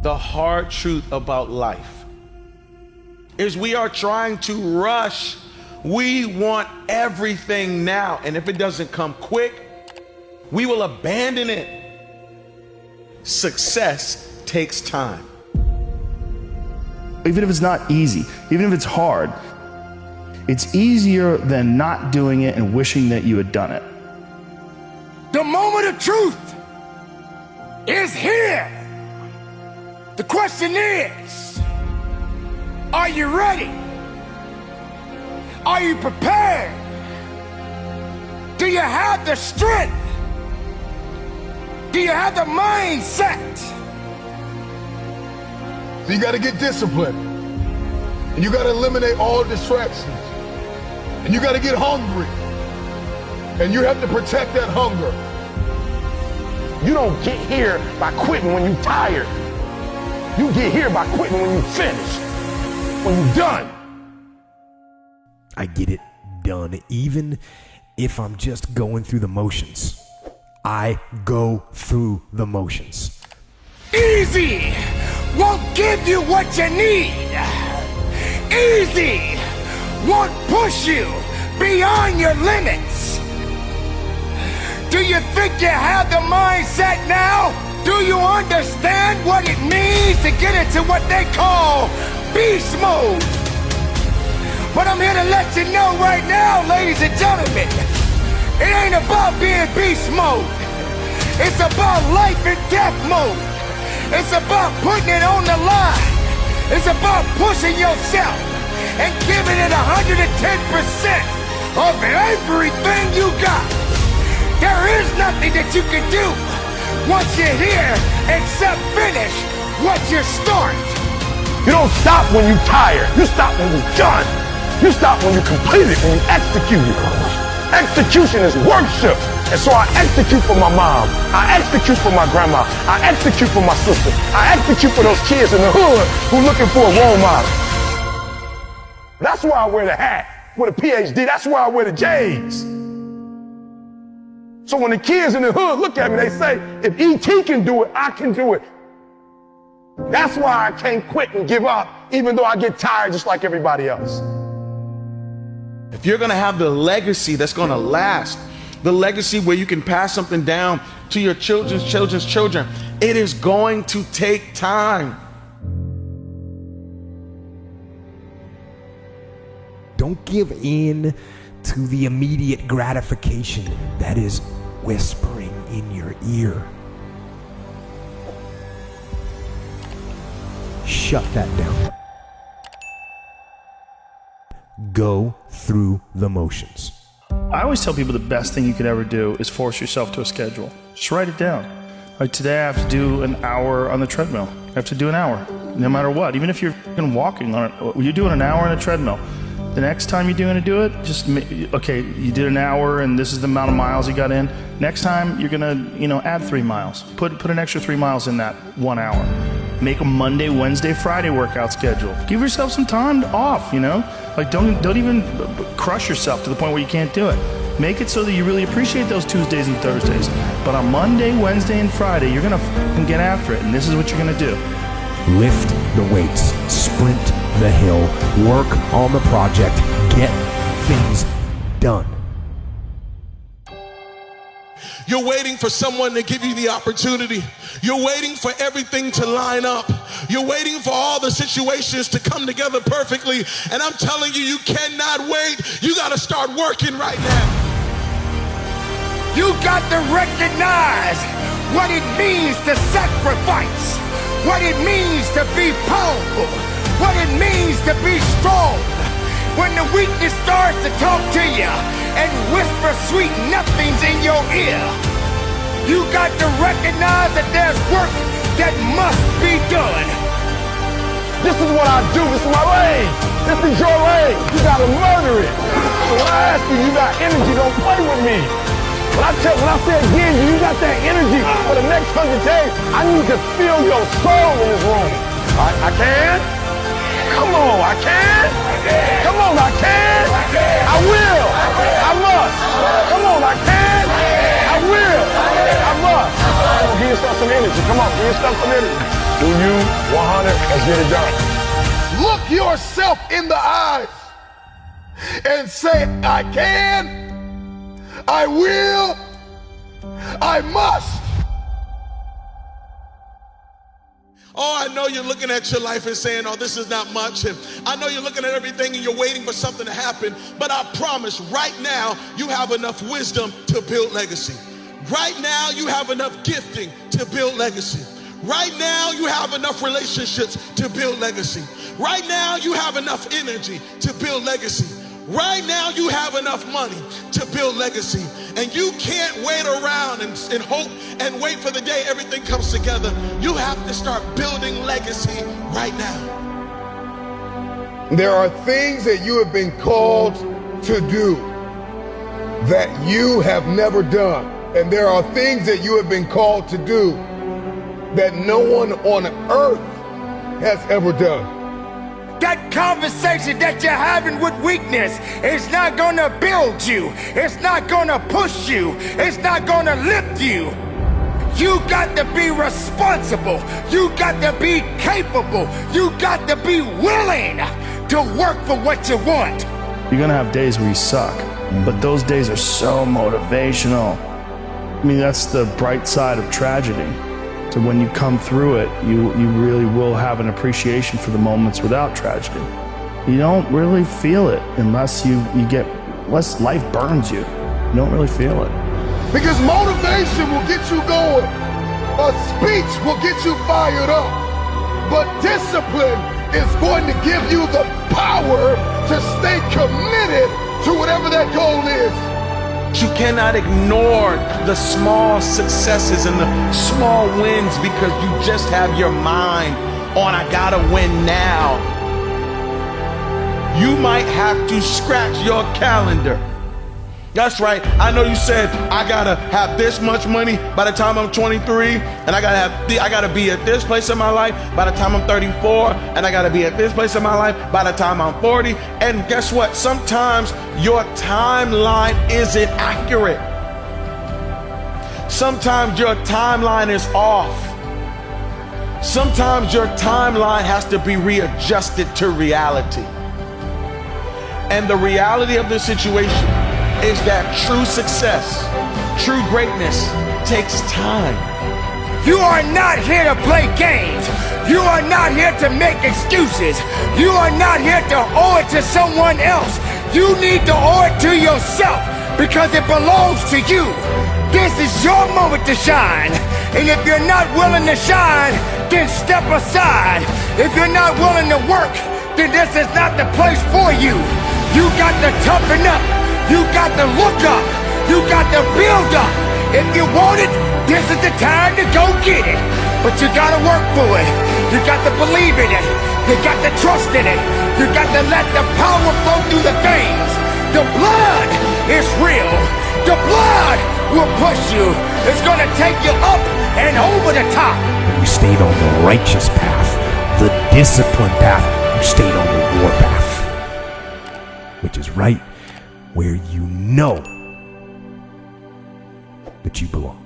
The hard truth about life is we are trying to rush. We want everything now, and if it doesn't come quick, we will abandon it. Success takes time. Even if it's not easy, even if it's hard, it's easier than not doing it and wishing that you had done it. The moment of truth is here. The question is, are you ready? Are you prepared? Do you have the strength? Do you have the mindset? So you got to get disciplined, and you got to eliminate all distractions, and you got to get hungry, and you have to protect that hunger. You don't get here by quitting when you're tired. You get here by quitting when you finish, when you're done. I get it done, even if I'm just going through the motions. I go through the motions. Easy won't give you what you need. Easy won't push you beyond your limits. Do you think you have the mindset now? Do you understand what it means to get into what they call beast mode? But I'm here to let you know right now, ladies and gentlemen, it ain't about being beast mode. It's about life and death mode. It's about putting it on the line. It's about pushing yourself and giving it 110% of everything you got. There is nothing that you can do once you're here except finish what you start. You don't stop when you're tired. You stop when you're done. You stop when you complete it, when you execute it. Execution is worship. And so I execute for my mom. I execute for my grandma. I execute for my sister. I execute for those kids in the hood who looking for a role model. That's why I wear the hat with a PhD. That's why I wear the J's. So when the kids in the hood look at me, they say, if E.T. can do it, I can do it. That's why I can't quit and give up, even though I get tired just like everybody else. If you're gonna have the legacy that's gonna last, the legacy where you can pass something down to your children's children's children, it is going to take time. Don't give in to the immediate gratification that is whispering in your ear. Shut that down. Go through the motions. I always tell people the best thing you could ever do is force yourself to a schedule. Just write it down. Like today I have to do an hour on the treadmill. I have to do an hour, no matter what. Even if you're walking on it, you're doing an hour on a treadmill. The next time you're going to do it, just, okay, you did an hour and this is the amount of miles you got in. Next time you're going to, add 3 miles. Put an extra 3 miles in that 1 hour. Make a Monday, Wednesday, Friday workout schedule. Give yourself some time off, Like don't even crush yourself to the point where you can't do it. Make it so that you really appreciate those Tuesdays and Thursdays. But on Monday, Wednesday, and Friday, you're going to get after it, and this is what you're going to do. Lift the weights, sprint the hill, work on the project, get things done. You're waiting for someone to give you the opportunity. You're waiting for everything to line up. You're waiting for all the situations to come together perfectly. And I'm telling you, you cannot wait. You got to start working right now. You got to recognize what it means to sacrifice, what it means to be powerful, what it means to be strong. When the weakness starts to talk to you and whisper sweet nothings in your ear, you got to recognize that there's work that must be done. This is what I do. This is my lane. This is your lane. You gotta murder it. So when I ask you, you got energy, don't play with me. When I say again, you got that energy for the next 100 days. I need to feel your soul in this room. I can? Come on, I can? Come on, I can? I will. I must. Come on, I can? I will. I must. Come on, give yourself some energy. Come on, give yourself some energy. Do you 100? Let's get it done. Look yourself in the eyes and say, I can, I will, I must. Oh, I know you're looking at your life and saying, oh, this is not much. And I know you're looking at everything and you're waiting for something to happen. But I promise right now, you have enough wisdom to build legacy. Right now, you have enough gifting to build legacy. Right now, you have enough relationships to build legacy. Right now, you have enough energy to build legacy. Right now, you have enough money to build legacy. And you can't wait around and hope and wait for the day everything comes together. You have to start building legacy right now. There are things that you have been called to do that you have never done. And there are things that you have been called to do that no one on earth has ever done. That conversation that you're having with weakness is not gonna build you. It's not gonna push you. It's not gonna lift you. You got to be responsible. You got to be capable. You got to be willing to work for what you want. You're gonna have days where you suck, but those days are so motivational. I mean, that's the bright side of tragedy. So when you come through it, you really will have an appreciation for the moments without tragedy. You don't really feel it unless unless life burns you. You don't really feel it. Because motivation will get you going. A speech will get you fired up. But discipline is going to give you the power to stay committed to whatever that goal is. You cannot ignore the small successes and the small wins because you just have your mind on, I gotta win now. You might have to scratch your calendar. That's right. I know you said, I gotta have this much money by the time I'm 23, and I gotta be at this place in my life by the time I'm 34, and I gotta be at this place in my life by the time I'm 40. And guess what? Sometimes your timeline isn't accurate. Sometimes your timeline is off. Sometimes your timeline has to be readjusted to reality. And the reality of the situation is that true success, true greatness takes time. You are not here to play games. You are not here to make excuses. You are not here to owe it to someone else. You need to owe it to yourself because it belongs to you. This is your moment to shine. And if you're not willing to shine, then step aside. If you're not willing to work, then this is not the place for you. You got to toughen up. You got to look up. You got to build up. If you want it, this is the time to go get it. But you got to work for it. You got to believe in it. You got to trust in it. You got to let the power flow through the veins. The blood is real. The blood will push you. It's going to take you up and over the top. You stayed on the righteous path, the disciplined path. You stayed on the war path, which is right where you know that you belong.